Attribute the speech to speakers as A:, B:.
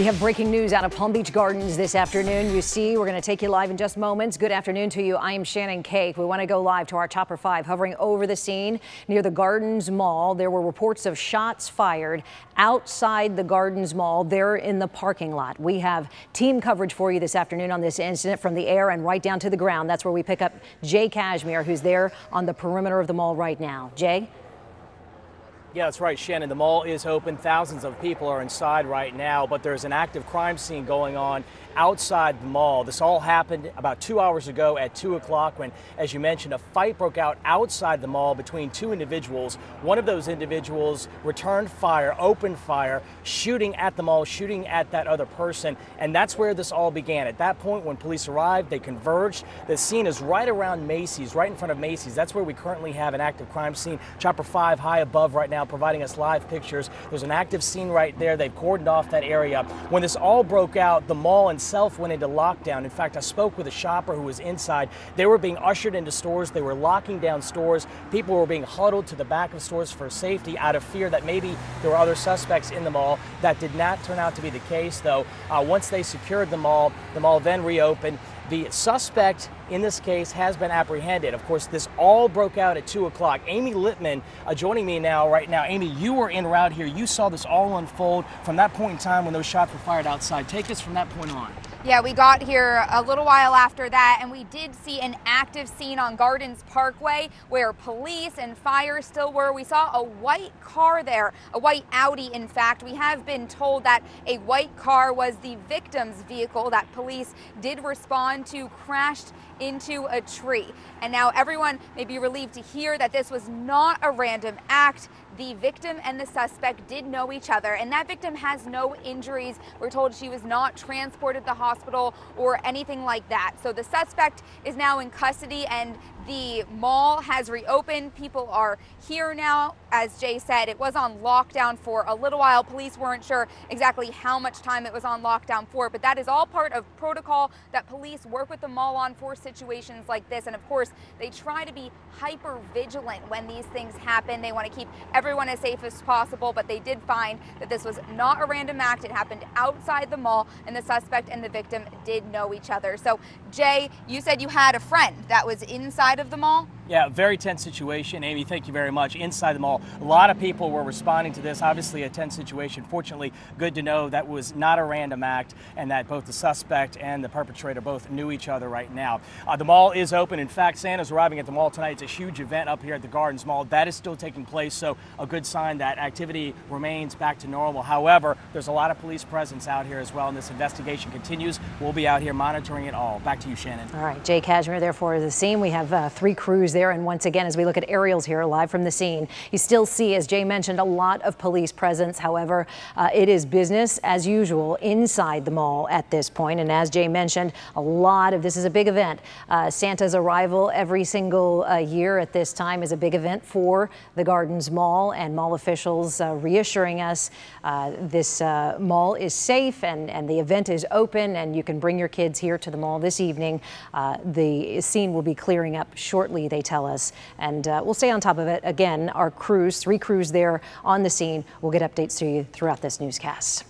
A: We have breaking news out of Palm Beach Gardens this afternoon. You see, we're going to take you live in just moments. Good afternoon to you. I am Shannon Cake. We want to go live to our Chopper 5 hovering over the scene near the Gardens Mall. There were reports of shots fired outside the Gardens Mall there in the parking lot. We have team coverage for you this afternoon on this incident from the air and right down to the ground. That's where we pick up Jay Cashmere, who's there on the perimeter of the mall right now. Jay?
B: Yeah, that's right, Shannon. The mall is open. Thousands of people are inside right now, but there's an active crime scene going on outside the mall. This all happened about 2 hours ago at 2 o'clock when, as you mentioned, a fight broke out outside the mall between two individuals. One of those individuals returned fire, opened fire, shooting at the mall, shooting at that other person, and that's where this all began. At that point, when police arrived, they converged. The scene is right around Macy's, right in front of Macy's. That's where we currently have an active crime scene. Chopper 5 high above right now, providing us live pictures. There's an active scene right there. They've cordoned off that area. When this all broke out, the mall itself went into lockdown. In fact, I spoke with a shopper who was inside. They were being ushered into stores. They were locking down stores. People were being huddled to the back of stores for safety out of fear that maybe there were other suspects in the mall. That did not turn out to be the case, though. Once they secured the mall then reopened. The suspect in this case has been apprehended. Of course, this all broke out at 2 o'clock. Amy Littman joining me right now. Amy, you were en route here. You saw this all unfold from that point in time when those shots were fired outside. Take us from that point on.
C: Yeah, we got here a little while after that, and we did see an active scene on Gardens Parkway where police and fire still were. We saw a white car there, a white Audi, in fact. We have been told that a white car was the victim's vehicle that police did respond to, crashed into a tree. And now everyone may be relieved to hear that this was not a random act. The victim and the suspect did know each other, and that victim has no injuries. We're told she was not transported to the hospital or anything like that. So the suspect is now in custody, and the mall has reopened. People are here now. As Jay said, it was on lockdown for a little while. Police weren't sure exactly how much time it was on lockdown for, but that is all part of protocol that police work with the mall on for situations like this. And of course, they try to be hyper vigilant when these things happen. They want to keep everyone as safe as possible, but they did find that this was not a random act. It happened outside the mall, and the suspect and the victim did know each other. So Jay, you said you had a friend that was inside of the mall?
B: Yeah, very tense situation. Amy, thank you very much. Inside the mall, a lot of people were responding to this. Obviously a tense situation. Fortunately, good to know that was not a random act and that both the suspect and the perpetrator both knew each other right now. The mall is open. In fact, Santa's arriving at the mall tonight. It's a huge event up here at the Gardens Mall. That is still taking place, so a good sign that activity remains back to normal. However, there's a lot of police presence out here as well, and this investigation continues. We'll be out here monitoring it all. Back to you, Shannon.
A: All right, Jay Cashmere, therefore, the scene. We have 3 crews there, and once again, as we look at aerials here live from the scene, you still see, as Jay mentioned, a lot of police presence. However, it is business as usual inside the mall at this point. And as Jay mentioned, this is a big event. Santa's arrival every single year at this time is a big event for the Gardens Mall, and mall officials reassuring us this mall is safe and the event is open and you can bring your kids here to the mall this evening. The scene will be clearing up shortly, they tell us, and we'll stay on top of it. Again, our crews, 3 crews there on the scene. We'll get updates to you throughout this newscast.